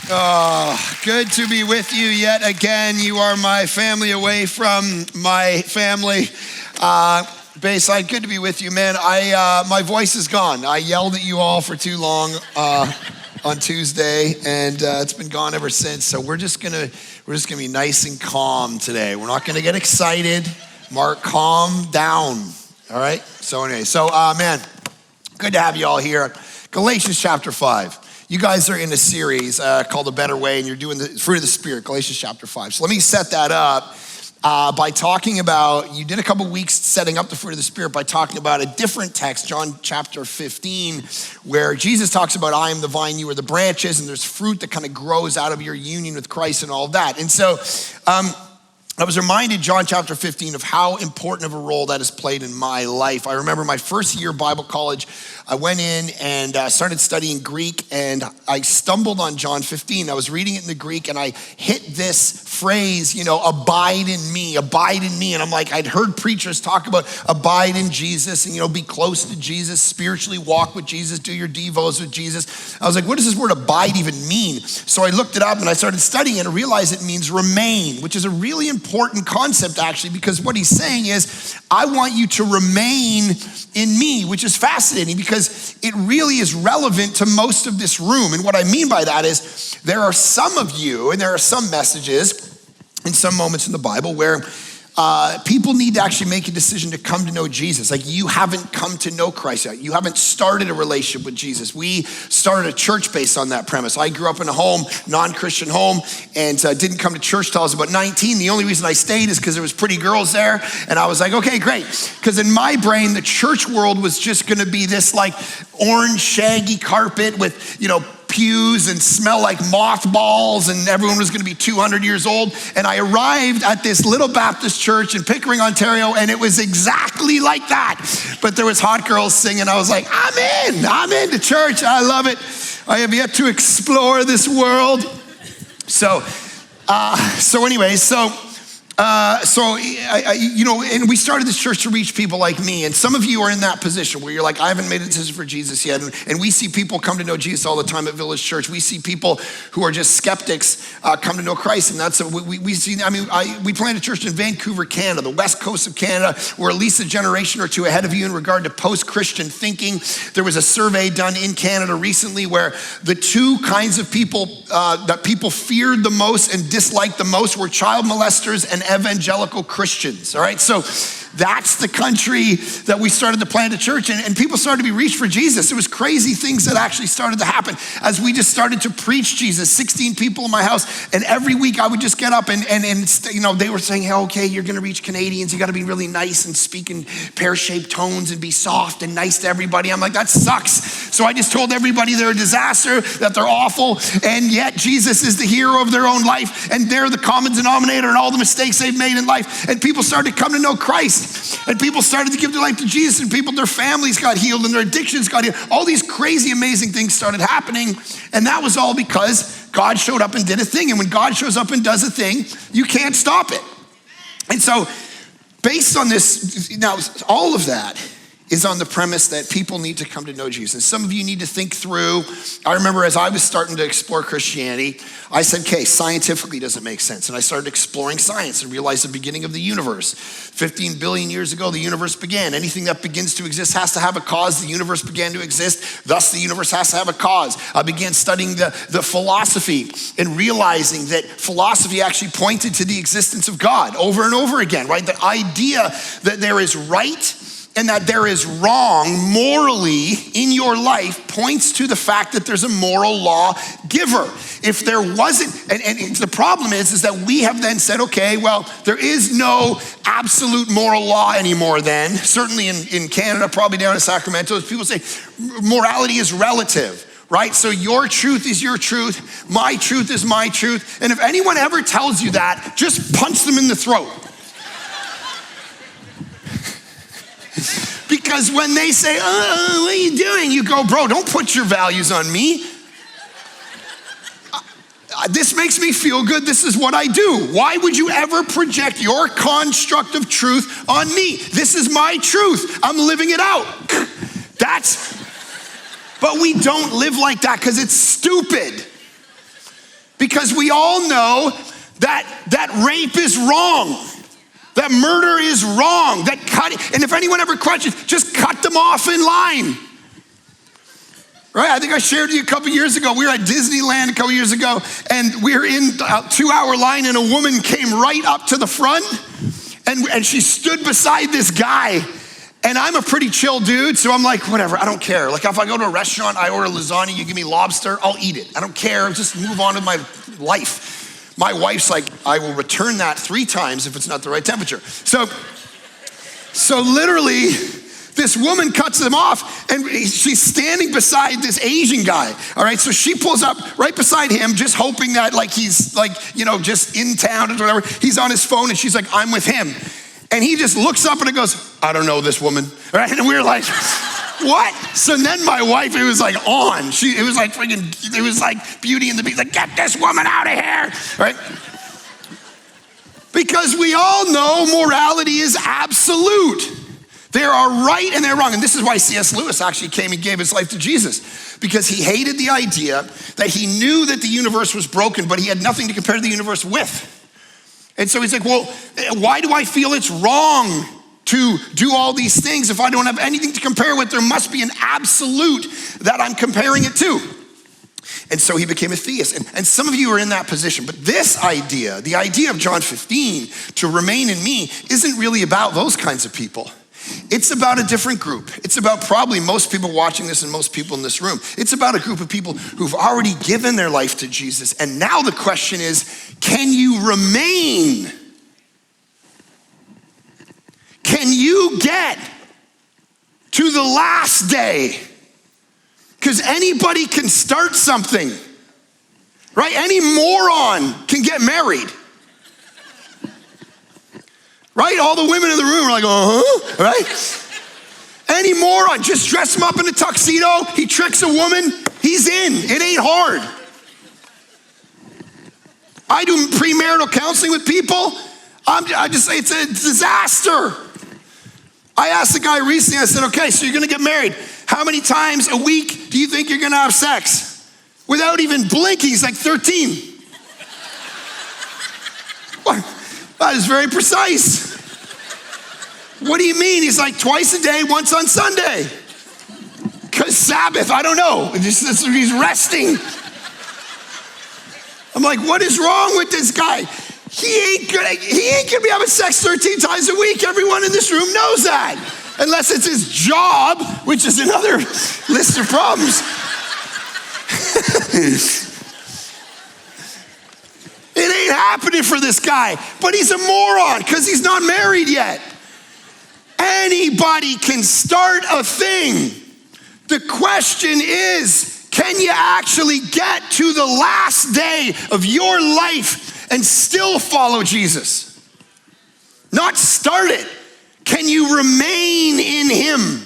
Oh, good to be with you yet again. You are my family away from my family. Bayside, good to be with you, man. My voice is gone. I yelled at you all for too long on Tuesday, and it's been gone ever since. So we're just gonna be nice and calm today. We're not gonna get excited. Mark, calm down. All right. So anyway, man, good to have you all here. Galatians chapter 5. You guys are in a series called A Better Way, and you're doing the fruit of the Spirit, Galatians chapter 5. So let me set that up by talking about, you did a couple weeks setting up the fruit of the Spirit by talking about a different text, John chapter 15, where Jesus talks about, I am the vine, you are the branches, and there's fruit that kind of grows out of your union with Christ and all of that. And so I was reminded, John chapter 15, of how important of a role that has played in my life. I remember my first year Bible college, I went in and started studying Greek, and I stumbled on John 15. I was reading it in the Greek, and I hit this phrase, abide in me. And I'm like, I'd heard preachers talk about abide in Jesus and, be close to Jesus, spiritually walk with Jesus, do your devos with Jesus. I was like, what does this word abide even mean? So I looked it up and I started studying it and realized it means remain, which is a really important concept actually, because what he's saying is, I want you to remain in me, which is fascinating because it really is relevant to most of this room. And what I mean by that is there are some of you, and there are some messages in some moments in the Bible where people need to actually make a decision to come to know Jesus. Like, you haven't come to know Christ yet. You haven't started a relationship with Jesus. We started a church based on that premise. I grew up in a home, non-Christian home, and didn't come to church till I was about 19. The only reason I stayed is because there was pretty girls there. And I was like, okay, great. Because in my brain, the church world was just gonna be this like orange shaggy carpet with, pews and smell like mothballs, and everyone was gonna be 200 years old. And I arrived at this little Baptist church in Pickering, Ontario, and it was exactly like that. But there was hot girls singing. I was like, I'm into church. I love it. I have yet to explore this world. And we started this church to reach people like me. And some of you are in that position where you're like, I haven't made a decision for Jesus yet. And we see people come to know Jesus all the time at Village Church. We see people who are just skeptics come to know Christ. And that's what we see. We planted a church in Vancouver, Canada, the west coast of Canada. We're at least a generation or two ahead of you in regard to post-Christian thinking. There was a survey done in Canada recently where the two kinds of people that people feared the most and disliked the most were child molesters and evangelical Christians, all right? So that's the country that we started to plant a church in, and people started to be reached for Jesus. It was crazy things that actually started to happen as we just started to preach Jesus. 16 people in my house, and every week I would just get up and they were saying, hey, okay, you're gonna reach Canadians, you gotta be really nice and speak in pear-shaped tones and be soft and nice to everybody. I'm like, that sucks. So I just told everybody they're a disaster, that they're awful, and yet Jesus is the hero of their own life, and they're the common denominator in all the mistakes they've made in life. And people started to come to know Christ. And people started to give their life to Jesus, and their families got healed and their addictions got healed. All these crazy, amazing things started happening. And that was all because God showed up and did a thing. And when God shows up and does a thing, you can't stop it. And so based on this, now all of that is on the premise that people need to come to know Jesus. Some of you need to think through. I remember as I was starting to explore Christianity, I said, okay, scientifically does it make sense? And I started exploring science and realized the beginning of the universe. 15 billion years ago, the universe began. Anything that begins to exist has to have a cause. The universe began to exist, thus the universe has to have a cause. I began studying the philosophy and realizing that philosophy actually pointed to the existence of God over and over again, right? The idea that there is right and that there is wrong morally in your life points to the fact that there's a moral law giver. If there wasn't, and the problem is that we have then said, okay, well, there is no absolute moral law anymore then. Certainly in Canada, probably down in Sacramento, people say morality is relative. Right? So your truth is your truth, my truth is my truth. And if anyone ever tells you that, just punch them in the throat. Because when they say, oh, what are you doing? You go, bro, don't put your values on me. This makes me feel good. This is what I do. Why would you ever project your construct of truth on me? This is my truth. I'm living it out. But we don't live like that because it's stupid. Because we all know that rape is wrong. That murder is wrong. And if anyone ever questions, just cut them off in line. Right? I think I shared with you a couple years ago. We were at Disneyland a couple years ago, and we were in a 2-hour line, and a woman came right up to the front, and she stood beside this guy. And I'm a pretty chill dude, so I'm like, whatever, I don't care. Like if I go to a restaurant, I order lasagna, you give me lobster, I'll eat it. I don't care, just move on with my life. My wife's like, I will return that 3 times if it's not the right temperature. So literally, this woman cuts them off, and she's standing beside this Asian guy, all right? So she pulls up right beside him, just hoping that like he's like, just in town or whatever. He's on his phone, and she's like, I'm with him. And he just looks up and it goes, I don't know this woman, all right? And we were like, what? So then my wife, it was like on. It was like freaking, it was like Beauty and the Beast, like, get this woman out of here, right? Because we all know morality is absolute. There are right and they're wrong. And this is why C.S. Lewis actually came and gave his life to Jesus, because he hated the idea that he knew that the universe was broken, but he had nothing to compare the universe with. And so he's like, well, why do I feel it's wrong to do all these things if I don't have anything to compare with? There must be an absolute that I'm comparing it to. And so he became a theist. And some of you are in that position. But this idea, the idea of John 15, to remain in me, isn't really about those kinds of people. It's about a different group. It's about probably most people watching this and most people in this room. It's about a group of people who've already given their life to Jesus. And now the question is, can you remain? Can you get to the last day? Because anybody can start something, right? Any moron can get married. Right? All the women in the room are like, uh-huh, right? Any moron, just dress him up in a tuxedo, he tricks a woman, he's in. It ain't hard. I do premarital counseling with people. I just say it's a disaster. I asked the guy recently, I said, okay, so you're gonna get married. How many times a week do you think you're gonna have sex? Without even blinking, he's like 13. What? That is very precise. What do you mean? He's like twice a day, once on Sunday. Because Sabbath, I don't know. He's resting. I'm like, what is wrong with this guy? He ain't gonna be having sex 13 times a week. Everyone in this room knows that. Unless it's his job, which is another list of problems. It ain't happening for this guy, but he's a moron because he's not married yet. Anybody can start a thing. The question is, can you actually get to the last day of your life and still follow Jesus? Not start it. Can you remain in him?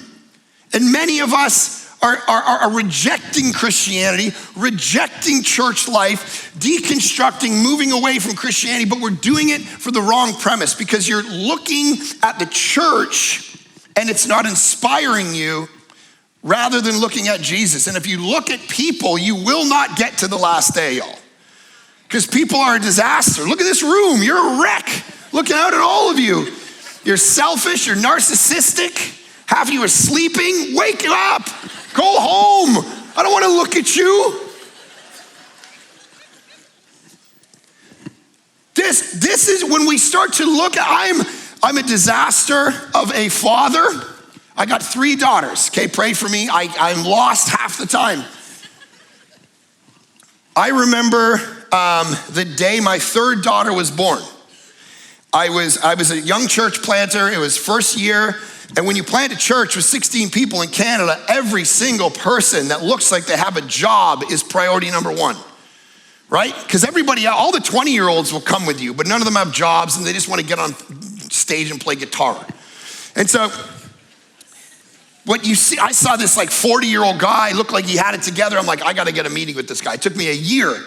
And many of us are rejecting Christianity, rejecting church life, deconstructing, moving away from Christianity, but we're doing it for the wrong premise because you're looking at the church and it's not inspiring you rather than looking at Jesus. And if you look at people, you will not get to the last day, y'all. Because people are a disaster. Look at this room, you're a wreck. Looking out at all of you. You're selfish, you're narcissistic. Half of you are sleeping, wake up. Go home. I don't want to look at you. This is when we start to look at, I'm a disaster of a father. I got 3 daughters. Okay, pray for me. I'm lost half the time. I remember the day my 3rd daughter was born. I was a young church planter. It was first year. And when you plant a church with 16 people in Canada, every single person that looks like they have a job is priority number 1, right? Because everybody, all the 20-year-olds will come with you, but none of them have jobs and they just want to get on stage and play guitar. And so what you see, I saw this like 40-year-old guy, looked like he had it together. I'm like, I got to get a meeting with this guy. It took me a year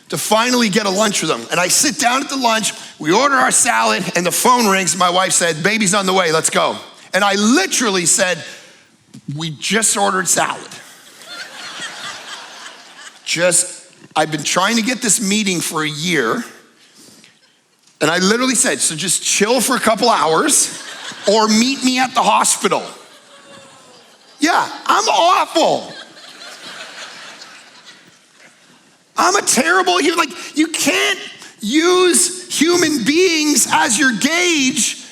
to finally get a lunch with him. And I sit down at the lunch, we order our salad, and the phone rings. My wife said, baby's on the way, let's go. And I literally said, we just ordered salad. Just I've been trying to get this meeting for a year. And I literally said, so just chill for a couple hours or meet me at the hospital. Yeah, I'm awful. I'm a terrible human. Like, you can't use human beings as your gauge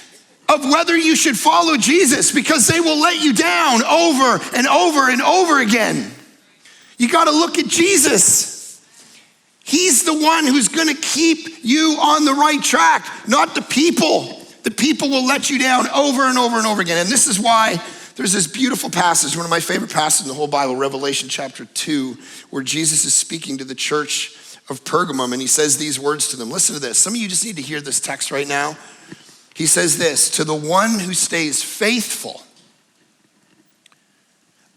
of whether you should follow Jesus, because they will let you down over and over and over again. You got to look at Jesus. He's the one who's going to keep you on the right track, not the people. The people will let you down over and over and over again. And this is why there's this beautiful passage, one of my favorite passages in the whole Bible, Revelation chapter 2, where Jesus is speaking to the church of Pergamum, and he says these words to them. Listen to this. Some of you just need to hear this text right now. He says this, to the one who stays faithful,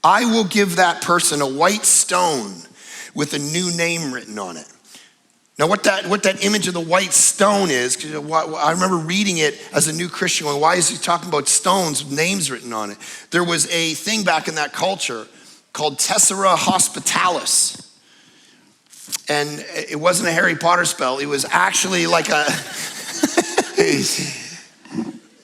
I will give that person a white stone with a new name written on it. Now what that image of the white stone is, because I remember reading it as a new Christian, going, why is he talking about stones with names written on it? There was a thing back in that culture called tessera hospitalis. And it wasn't a Harry Potter spell. It was actually like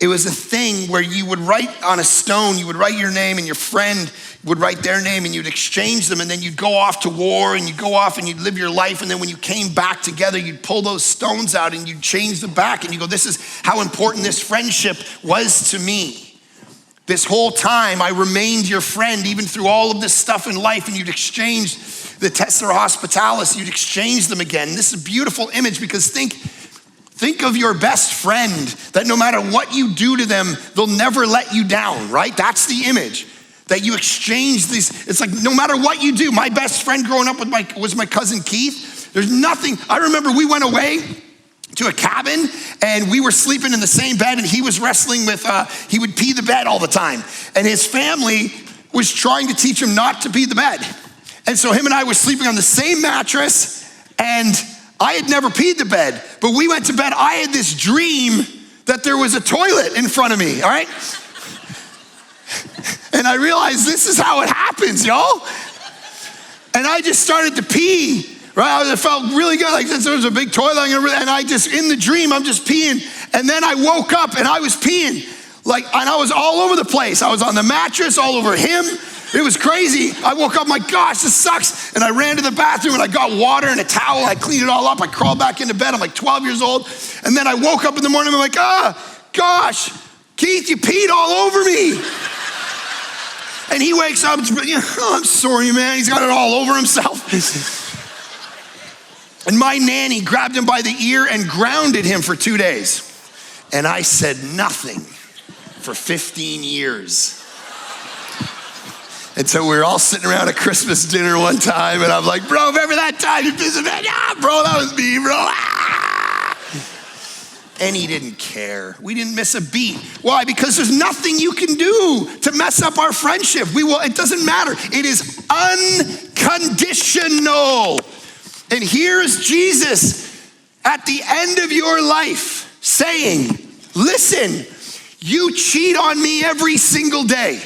it was a thing where you would write on a stone, you would write your name, and your friend would write their name, and you'd exchange them, and then you'd go off to war, and you'd go off and you'd live your life, and then when you came back together, you'd pull those stones out and you'd change them back, and you go, this is how important this friendship was to me. This whole time I remained your friend, even through all of this stuff in life, and you'd exchange the tessera hospitalis, you'd exchange them again. And this is a beautiful image, because think of your best friend, that no matter what you do to them, they'll never let you down, right? That's the image, that you exchange these. It's like no matter what you do. My best friend growing up was my cousin Keith. There's nothing. I remember we went away to a cabin and we were sleeping in the same bed, and he was wrestling with, he would pee the bed all the time. And his family was trying to teach him not to pee the bed. And so him and I were sleeping on the same mattress, and I had never peed the bed, but we went to bed. I had this dream that there was a toilet in front of me, all right? And I realized this is how it happens, y'all. And I just started to pee, right? I felt really good, like since there was a big toilet, and I just, in the dream, I'm just peeing. And then I woke up and I was peeing, and I was all over the place. I was on the mattress, all over him. It was crazy. I woke up, my gosh, this sucks. And I ran to the bathroom and I got water and a towel. I cleaned it all up. I crawled back into bed. I'm like 12 years old. And then I woke up in the morning. I'm like, gosh, Keith, you peed all over me. And he wakes up, I'm sorry, man. He's got it all over himself. And my nanny grabbed him by the ear and grounded him for 2 days. And I said nothing for 15 years. And so we were all sitting around a Christmas dinner one time, and I'm like, bro, remember that time you pissed me? Yeah, bro, that was me, bro. Ah! And he didn't care. We didn't miss a beat. Why? Because there's nothing you can do to mess up our friendship. It doesn't matter. It is unconditional. And here's Jesus at the end of your life saying, listen, you cheat on me every single day.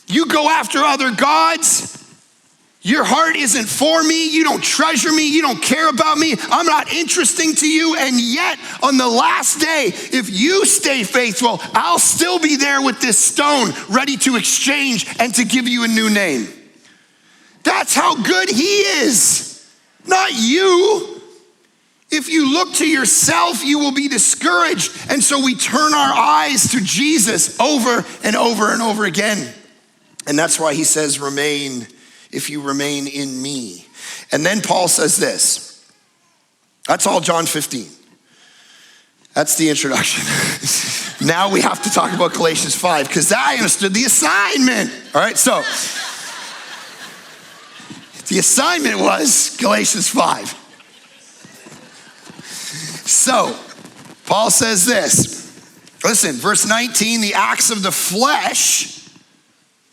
You go after other gods. Your heart isn't for me. You don't treasure me. You don't care about me. I'm not interesting to you. And yet, on the last day, if you stay faithful, I'll still be there with this stone, ready to exchange and to give you a new name. That's how good he is, not you. If you look to yourself, you will be discouraged. And so we turn our eyes to Jesus over and over and over again. And that's why he says, remain, if you remain in me. And then Paul says this. That's all John 15. That's the introduction. Now we have to talk about Galatians 5, because I understood the assignment. All right, so the assignment was Galatians 5. So Paul says this. Listen, verse 19, the acts of the flesh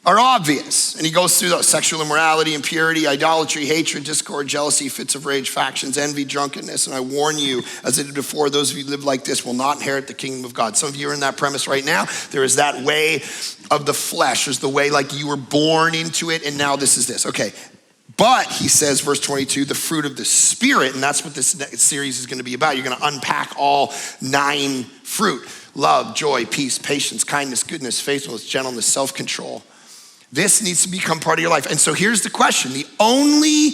are obvious. And he goes through those: sexual immorality, impurity, idolatry, hatred, discord, jealousy, fits of rage, factions, envy, drunkenness. And I warn you, as I did before, those of you who live like this will not inherit the kingdom of God. Some of you are in that premise right now. There is that way of the flesh. There's the way like you were born into it, and now this is this. Okay, But he says, verse 22, the fruit of the Spirit, and that's what this series is going to be about. You're going to unpack all 9 fruit: love, joy, peace, patience, kindness, goodness, faithfulness, gentleness, self-control. This needs to become part of your life. And so here's the question. The only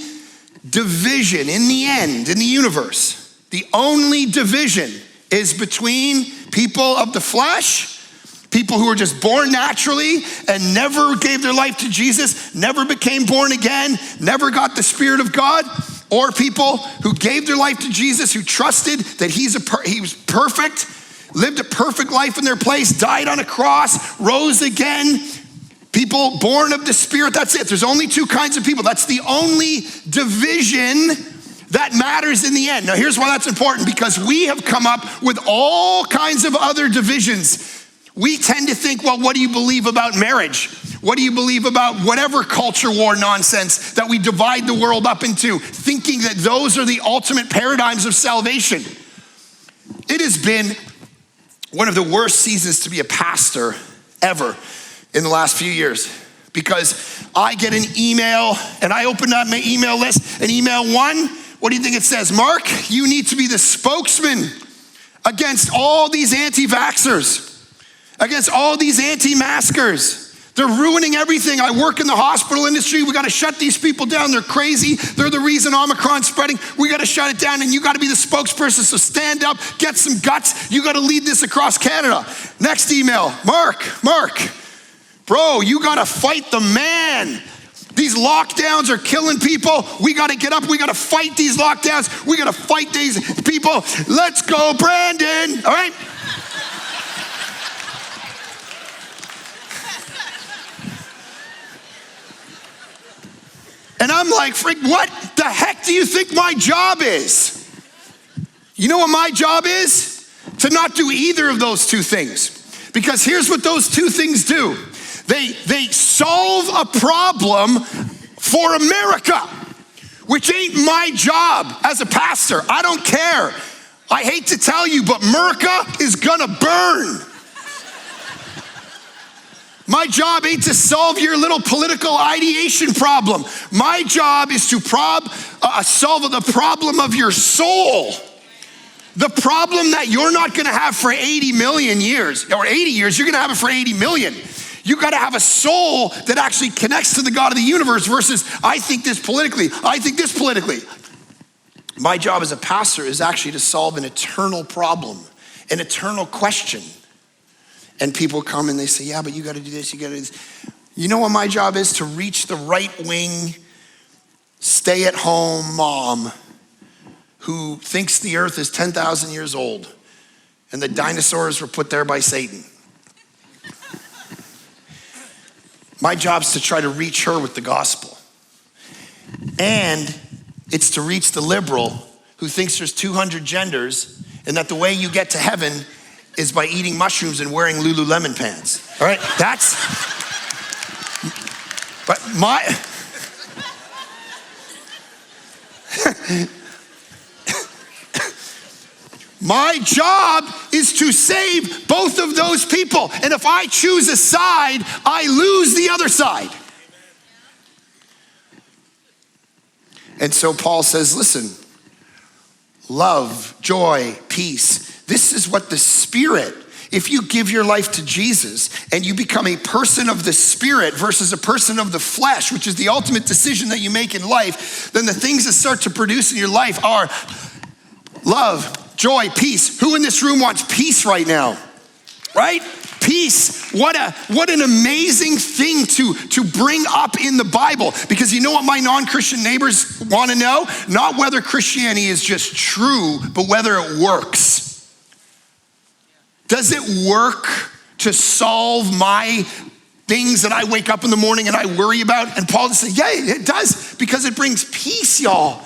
division in the end, in the universe, the only division is between people of the flesh, people who are just born naturally and never gave their life to Jesus, never became born again, never got the Spirit of God, or people who gave their life to Jesus, who trusted that he was perfect, lived a perfect life in their place, died on a cross, rose again. People born of the Spirit, that's it. There's only 2 kinds of people. That's the only division that matters in the end. Now here's why that's important, because we have come up with all kinds of other divisions. We tend to think, well, what do you believe about marriage? What do you believe about whatever culture war nonsense that we divide the world up into, thinking that those are the ultimate paradigms of salvation? It has been one of the worst seasons to be a pastor ever in the last few years, because I get an email and I open up my email list, and email 1, what do you think it says? Mark, you need to be the spokesman against all these anti-vaxxers, against all these anti-maskers. They're ruining everything. I work in the hospital industry. We got to shut these people down. They're crazy. They're the reason Omicron's spreading. We got to shut it down, and you got to be the spokesperson. So stand up, get some guts. You got to lead this across Canada. Next email, Mark, bro, you got to fight the man. These lockdowns are killing people. We got to get up. We got to fight these lockdowns. We got to fight these people. Let's go, Brandon. All right. And I'm like, Frick, what the heck do you think my job is? You know what my job is? To not do either of those 2 things. Because here's what those 2 things do. They solve a problem for America, which ain't my job as a pastor. I don't care. I hate to tell you, but America is gonna burn. My job ain't to solve your little political ideation problem. My job is to solve the problem of your soul. The problem that you're not gonna have for 80 million years, or 80 years, you're gonna have it for 80 million. You gotta have a soul that actually connects to the God of the universe versus I think this politically, I think this politically. My job as a pastor is actually to solve an eternal problem, an eternal question. And people come and they say, yeah, but you gotta do this, you gotta do this. You know what my job is? To reach the right-wing, stay-at-home mom who thinks the earth is 10,000 years old and the dinosaurs were put there by Satan. My job's to try to reach her with the gospel. And it's to reach the liberal who thinks there's 200 genders and that the way you get to heaven is by eating mushrooms and wearing Lululemon pants. All right, but my job is to save both of those people. And if I choose a side, I lose the other side. And so Paul says, listen, love, joy, peace. This is what the Spirit, if you give your life to Jesus and you become a person of the Spirit versus a person of the flesh, which is the ultimate decision that you make in life, then the things that start to produce in your life are love, joy, peace. Who in this room wants peace right now? Right? Peace. What an amazing thing to bring up in the Bible. Because you know what my non-Christian neighbors want to know? Not whether Christianity is just true, but whether it works. Does it work to solve my things that I wake up in the morning and I worry about? And Paul just said, yeah, it does, because it brings peace, y'all.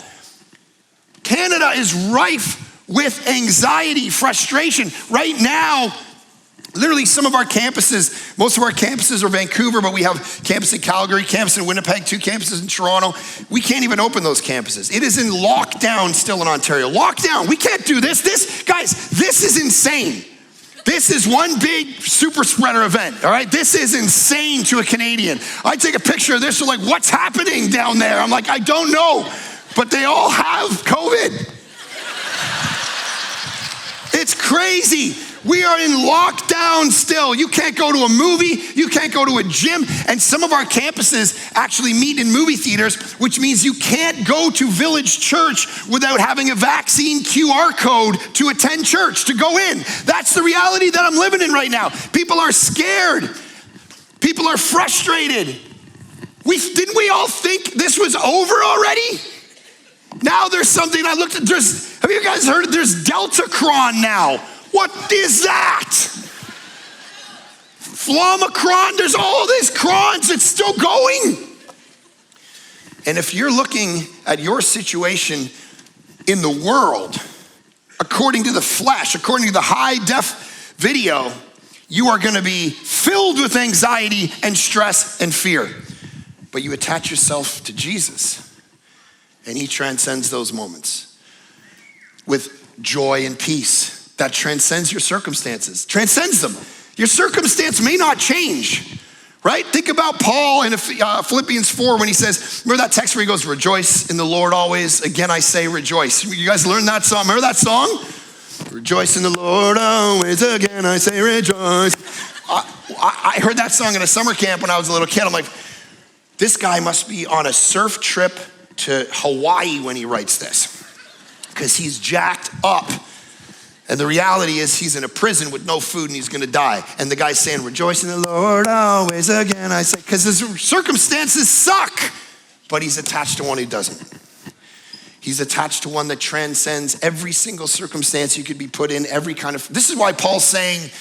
Canada is rife with anxiety, frustration. Right now, literally some of our campuses, most of our campuses are Vancouver, but we have campus in Calgary, campus in Winnipeg, 2 campuses in Toronto. We can't even open those campuses. It is in lockdown still in Ontario. Lockdown, we can't do this. Guys, this is insane. This is one big super spreader event, all right? This is insane to a Canadian. I take a picture of this, they're like, what's happening down there? I'm like, I don't know, but they all have COVID. It's crazy. We are in lockdown still. You can't go to a movie, you can't go to a gym, and some of our campuses actually meet in movie theaters, which means you can't go to Village Church without having a vaccine QR code to attend church, to go in. That's the reality that I'm living in right now. People are scared. People are frustrated. Didn't we all think this was over already? Now there's something I looked at, have you guys heard, there's Deltacron now. What is that? Flamacron, there's all these crons, it's still going. And if you're looking at your situation in the world, according to the flesh, according to the high def video, you are gonna be filled with anxiety and stress and fear. But you attach yourself to Jesus, and he transcends those moments with joy and peace that transcends your circumstances, transcends them. Your circumstance may not change, right? Think about Paul in Philippians 4 when he says, remember that text where he goes, rejoice in the Lord always, again I say rejoice. You guys learned that song, remember that song? Rejoice in the Lord always, again I say rejoice. I heard that song at a summer camp when I was a little kid. I'm like, this guy must be on a surf trip to Hawaii when he writes this, because he's jacked up. And the reality is he's in a prison with no food and he's gonna die. And the guy's saying, rejoice in the Lord always, again I say, because his circumstances suck, but he's attached to one who doesn't. He's attached to one that transcends every single circumstance you could be put in, every kind of, this is why Paul's saying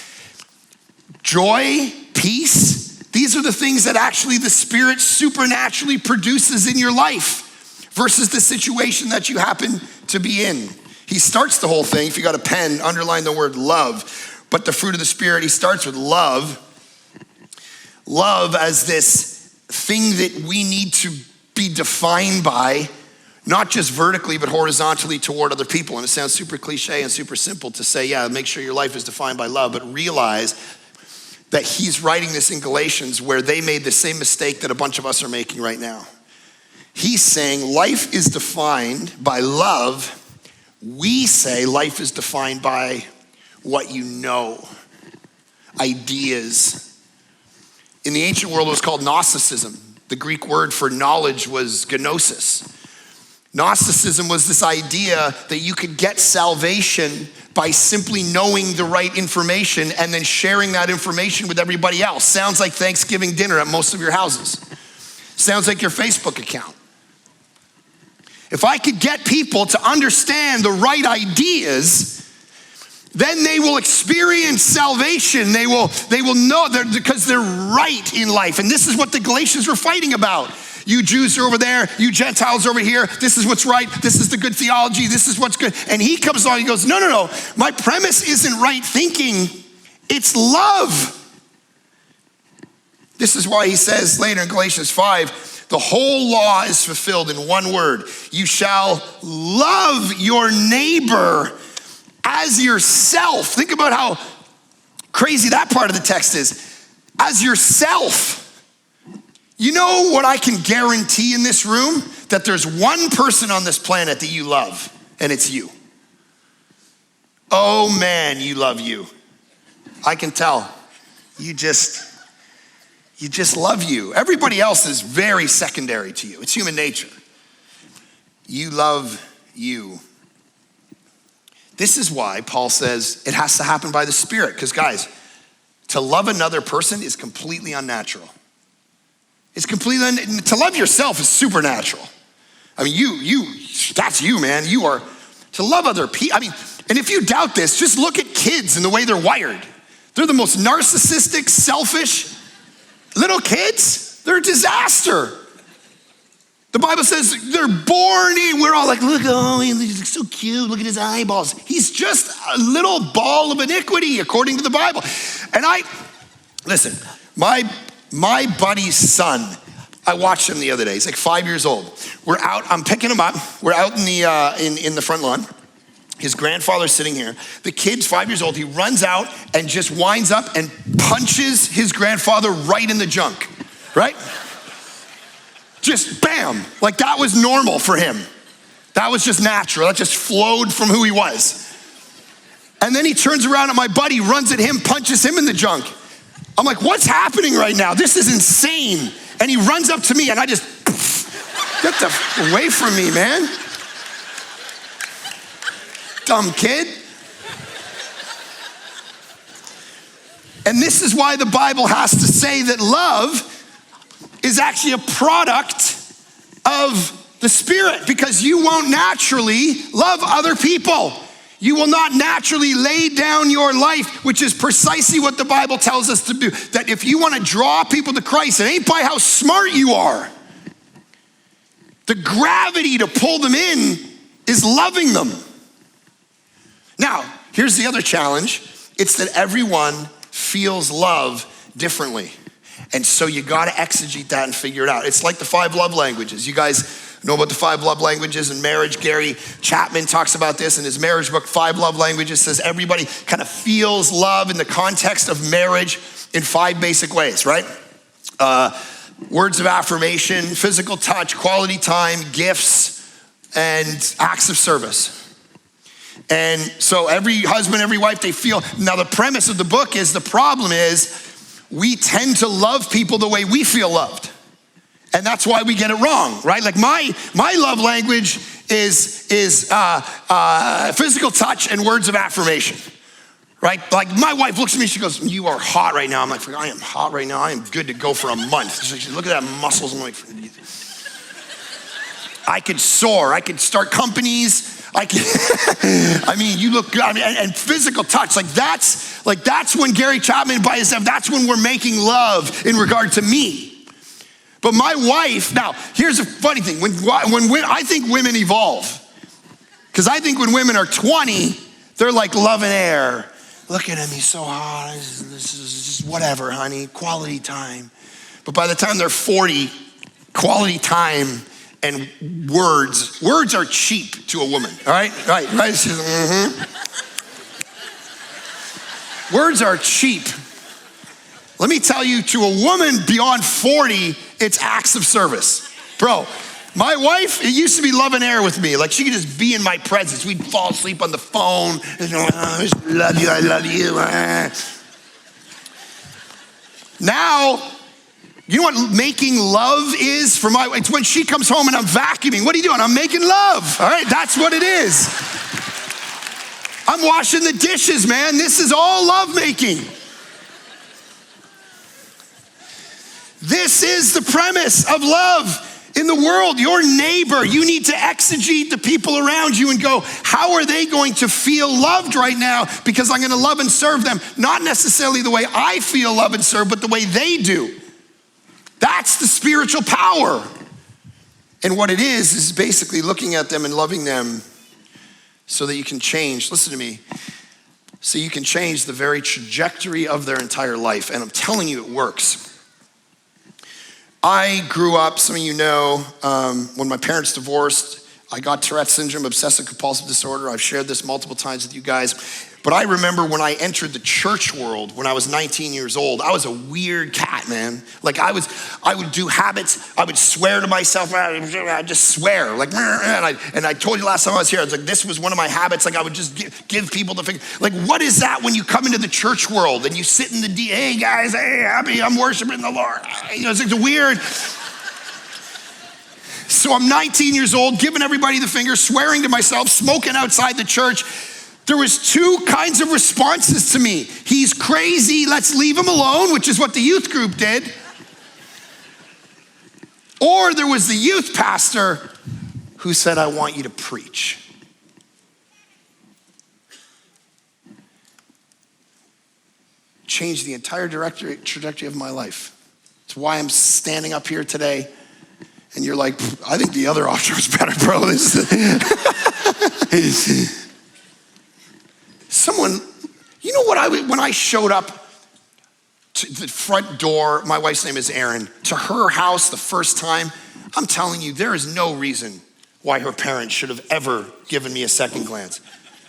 joy, peace, these are the things that actually the Spirit supernaturally produces in your life versus the situation that you happen to be in. He starts the whole thing, if you got a pen, underline the word love. But the fruit of the Spirit, he starts with love. Love as this thing that we need to be defined by, not just vertically, but horizontally toward other people. And it sounds super cliche and super simple to say, yeah, make sure your life is defined by love, but realize that he's writing this in Galatians where they made the same mistake that a bunch of us are making right now. He's saying life is defined by love. We say life is defined by what you know, ideas. In the ancient world, it was called Gnosticism. The Greek word for knowledge was gnosis. Gnosticism was this idea that you could get salvation by simply knowing the right information and then sharing that information with everybody else. Sounds like Thanksgiving dinner at most of your houses. Sounds like your Facebook account. If I could get people to understand the right ideas, then they will experience salvation. They will know because they're right in life. And this is what the Galatians were fighting about. You Jews are over there, you Gentiles over here. This is what's right. This is the good theology. This is what's good. And he comes along, he goes, no. My premise isn't right thinking. It's love. This is why he says later in Galatians 5, the whole law is fulfilled in one word. You shall love your neighbor as yourself. Think about how crazy that part of the text is. As yourself. You know what I can guarantee in this room? That there's one person on this planet that you love, and it's you. Oh man, you love you. I can tell. You just love you. Everybody else is very secondary to you. It's human nature. You love you. This is why Paul says it has to happen by the Spirit. Because guys, to love another person is completely unnatural. It's completely, to love yourself is supernatural. I mean, that's you, man. You are, to love other people. I mean, and if you doubt this, just look at kids and the way they're wired. They're the most narcissistic, selfish, little kids, they're a disaster. The Bible says they're born in, we're all like, look, oh, he's so cute, look at his eyeballs. He's just a little ball of iniquity, according to the Bible. And listen, my buddy's son, I watched him the other day, he's like 5 years old. We're out, I'm picking him up, we're out in the front lawn, His grandfather's sitting here. The kid's 5 years old. He runs out and just winds up and punches his grandfather right in the junk, right? Just bam, like that was normal for him. That was just natural. That just flowed from who he was. And then he turns around at my buddy, runs at him, punches him in the junk. I'm like, what's happening right now? This is insane. And he runs up to me and I just, get the away from me, man. Dumb kid. And this is why the Bible has to say that love is actually a product of the Spirit, because you won't naturally love other people. You will not naturally lay down your life, which is precisely what the Bible tells us to do. That if you want to draw people to Christ, it ain't by how smart you are. The gravity to pull them in is loving them. Now, here's the other challenge. It's that everyone feels love differently. And so you gotta exegete that and figure it out. It's like the 5 love languages. You guys know about the 5 love languages in marriage. Gary Chapman talks about this in his marriage book, 5 love languages. Says everybody kind of feels love in the context of marriage in 5 basic ways, right? Words of affirmation, physical touch, quality time, gifts, and acts of service. And so every husband, every wife, they feel. Now the premise of the book is, the problem is we tend to love people the way we feel loved. And that's why we get it wrong, right? Like my love language is physical touch and words of affirmation, right? Like my wife looks at me, she goes, "You are hot right now." I'm like, "I am hot right now. I am good to go for a month." She's like, "Look at that muscles." I'm like, I could soar. I could start companies. I mean, you look good. I mean, and physical touch, that's when Gary Chapman by himself, that's when we're making love in regard to me. But my wife, now, here's a funny thing. When I think women evolve, because I think when women are 20, they're like love and air. Look at him, he's so hot. This is just whatever, honey, quality time. But by the time they're 40, quality time and words are cheap to a woman, all right? Right. Words are cheap. Let me tell you, to a woman beyond 40, it's acts of service. Bro, my wife, it used to be love and air with me. Like she could just be in my presence. We'd fall asleep on the phone. I love you, I love you. Now, you know what making love is for my wife? It's when she comes home and I'm vacuuming. What are you doing? I'm making love, all right? That's what it is. I'm washing the dishes, man. This is all love making. This is the premise of love in the world. Your neighbor, you need to exegete the people around you and go, how are they going to feel loved right now? Because I'm going to love and serve them, not necessarily the way I feel love and serve, but the way they do. That's the spiritual power. And what it is basically looking at them and loving them so that you can change, listen to me, so you can change the very trajectory of their entire life. And I'm telling you, it works. I grew up, some of you know, when my parents divorced, I got Tourette's syndrome, obsessive compulsive disorder. I've shared this multiple times with you guys. But I remember when I entered the church world when I was 19 years old, I was a weird cat, man. Like I would do habits. I would swear to myself. I'd just swear. Like, and I told you last time I was here, I was like, this was one of my habits. Like I would just give people the finger. Like, what is that when you come into the church world and you sit in the, hey guys, hey, happy, I'm worshiping the Lord. You know, it's like the weird. So I'm 19 years old, giving everybody the finger, swearing to myself, smoking outside the church. There was 2 kinds of responses to me. He's crazy, let's leave him alone, which is what the youth group did. Or there was the youth pastor who said, I want you to preach. Changed the entire trajectory of my life. It's why I'm standing up here today. And you're like, I think the other option was better, bro. Someone, you know what, when I showed up to the front door, my wife's name is Erin, to her house the first time, I'm telling you, there is no reason why her parents should have ever given me a second glance.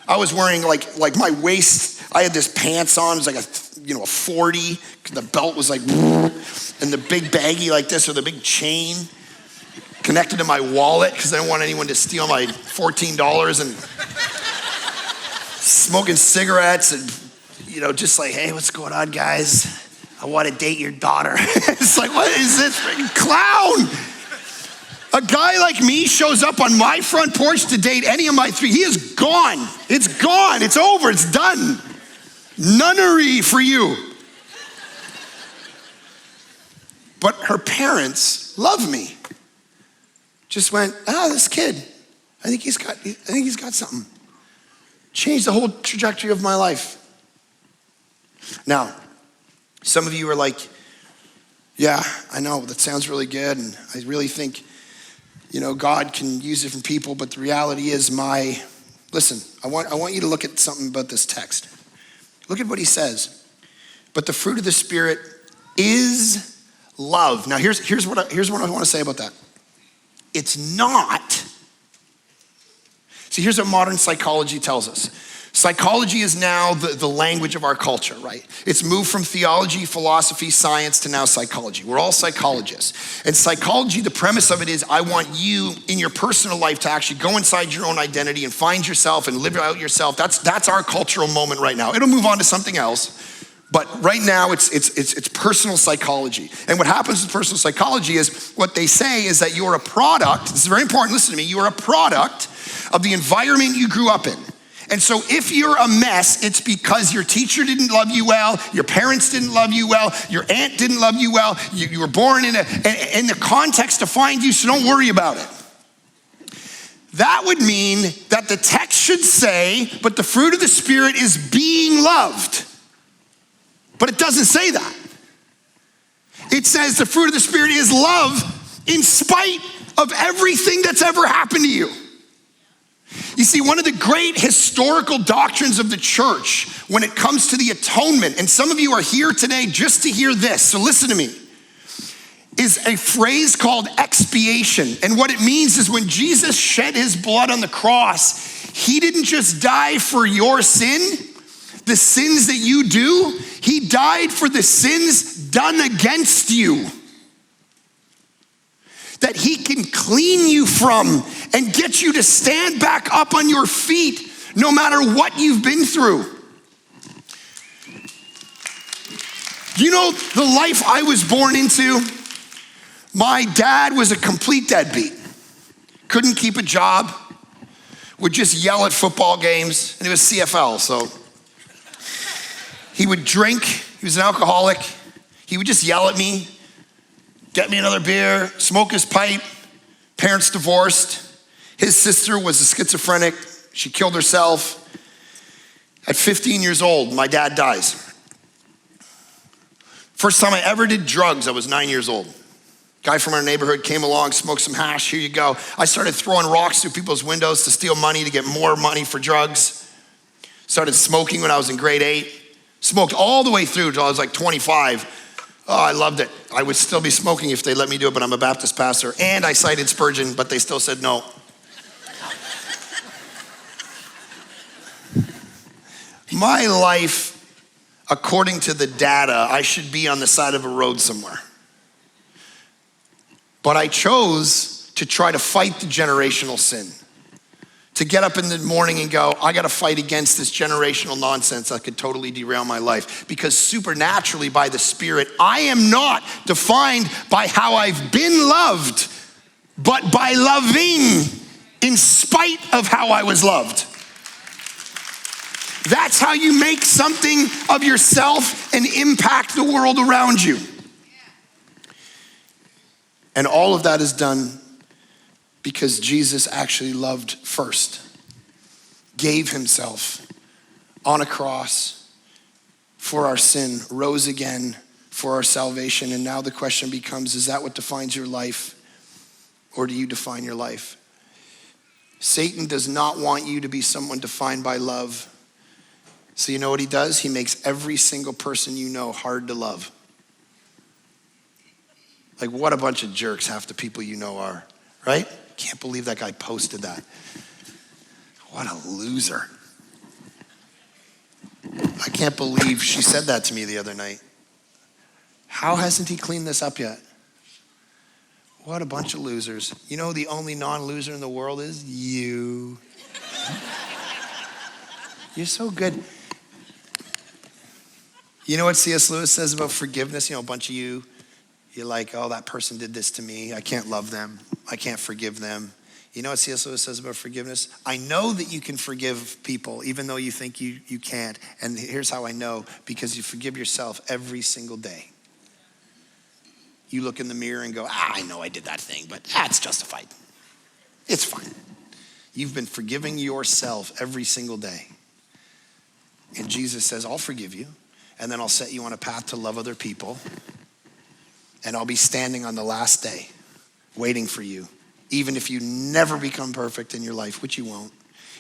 I was wearing like my waist, I had this pants on, it was like a 40, the belt was like, and the big baggie like this with a big chain connected to my wallet because I didn't want anyone to steal my $14 and smoking cigarettes and, just like, hey, what's going on, guys? I want to date your daughter. It's like, what is this freaking clown? A guy like me shows up on my front porch to date any of my three. He is gone. It's gone. It's over. It's done. Nunnery for you. But her parents love me. Just went, this kid, I think he's got something. Changed the whole trajectory of my life. Now, some of you are like, yeah, I know, that sounds really good, and I really think, God can use different people, but the reality is listen, I want you to look at something about this text. Look at what he says. But the fruit of the Spirit is love. Now, here's what I want to say about that. It's not. See, here's what modern psychology tells us. Psychology is now the language of our culture, right? It's moved from theology, philosophy, science to now psychology. We're all psychologists. And psychology, the premise of it is I want you in your personal life to actually go inside your own identity and find yourself and live out yourself. That's our cultural moment right now. It'll move on to something else. But right now it's personal psychology. And what happens with personal psychology is what they say is that you're a product. This is very important, listen to me. You're a product of the environment you grew up in. And so if you're a mess, it's because your teacher didn't love you well, your parents didn't love you well, your aunt didn't love you well, you were born in the context to find you, so don't worry about it. That would mean that the text should say, but the fruit of the Spirit is being loved. But it doesn't say that. It says the fruit of the Spirit is love in spite of everything that's ever happened to you. You see, one of the great historical doctrines of the church when it comes to the atonement, and some of you are here today just to hear this, so listen to me, is a phrase called expiation. And what it means is when Jesus shed his blood on the cross, he didn't just die for your sin, the sins that you do, he died for the sins done against you. That he can clean you from and get you to stand back up on your feet no matter what you've been through. You know the life I was born into? My dad was a complete deadbeat. Couldn't keep a job. Would just yell at football games. And it was CFL, so. He would drink. He was an alcoholic. He would just yell at me. Get me another beer, smoke his pipe. Parents divorced. His sister was a schizophrenic. She killed herself. At 15 years old, my dad dies. First time I ever did drugs, I was 9 years old. Guy from our neighborhood came along, smoked some hash, here you go. I started throwing rocks through people's windows to steal money, to get more money for drugs. Started smoking when I was in grade 8. Smoked all the way through until I was like 25. Oh, I loved it. I would still be smoking if they let me do it, but I'm a Baptist pastor. And I cited Spurgeon, but they still said no. My life, according to the data, I should be on the side of a road somewhere. But I chose to try to fight the generational sin. To get up in the morning and go, I gotta fight against this generational nonsense that could totally derail my life. Because supernaturally by the Spirit, I am not defined by how I've been loved, but by loving in spite of how I was loved. That's how you make something of yourself and impact the world around you. And all of that is done because Jesus actually loved first, gave himself on a cross for our sin, rose again for our salvation. And now the question becomes, is that what defines your life, or do you define your life? Satan does not want you to be someone defined by love. So you know what he does? He makes every single person you know hard to love. Like, what a bunch of jerks half the people you know are, right? Can't believe that guy posted that. What a loser. I can't believe she said that to me the other night. How hasn't he cleaned this up yet? What a bunch of losers. You know the only non-loser in the world is you. You're so good. You know what C.S. Lewis says about forgiveness? You know, a bunch of you're like, oh, that person did this to me. I can't love them. I can't forgive them. You know what C.S. Lewis says about forgiveness? I know that you can forgive people even though you think you can't. And here's how I know, because you forgive yourself every single day. You look in the mirror and go, I know I did that thing, but it's justified. It's fine. You've been forgiving yourself every single day. And Jesus says, I'll forgive you, and then I'll set you on a path to love other people, and I'll be standing on the last day waiting for you, even if you never become perfect in your life, which you won't.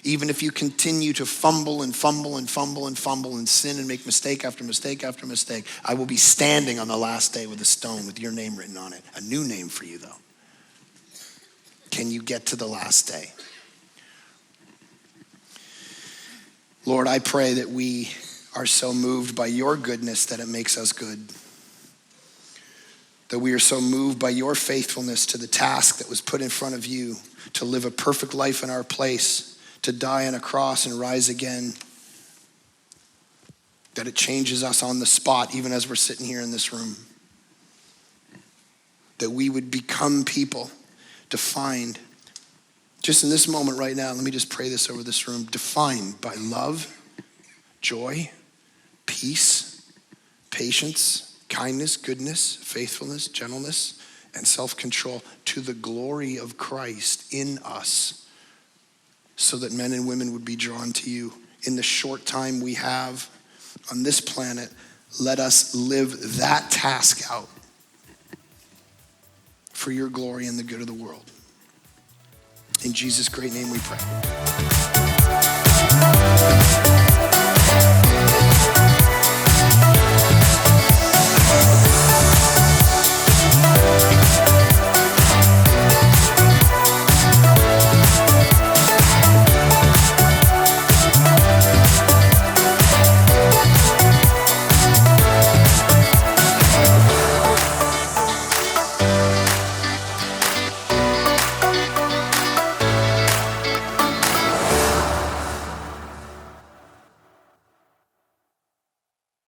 Even if you continue to fumble and fumble and fumble and fumble and sin and make mistake after mistake after mistake, I will be standing on the last day with a stone with your name written on it. A new name for you, though. Can you get to the last day? Lord, I pray that we are so moved by your goodness that it makes us good. That we are so moved by your faithfulness to the task that was put in front of you to live a perfect life in our place, to die on a cross and rise again, that it changes us on the spot, even as we're sitting here in this room. That we would become people defined, just in this moment right now, let me just pray this over this room, defined by love, joy, peace, patience, kindness, goodness, faithfulness, gentleness, and self-control, to the glory of Christ in us, so that men and women would be drawn to you. In the short time we have on this planet, let us live that task out for your glory and the good of the world. In Jesus' great name we pray.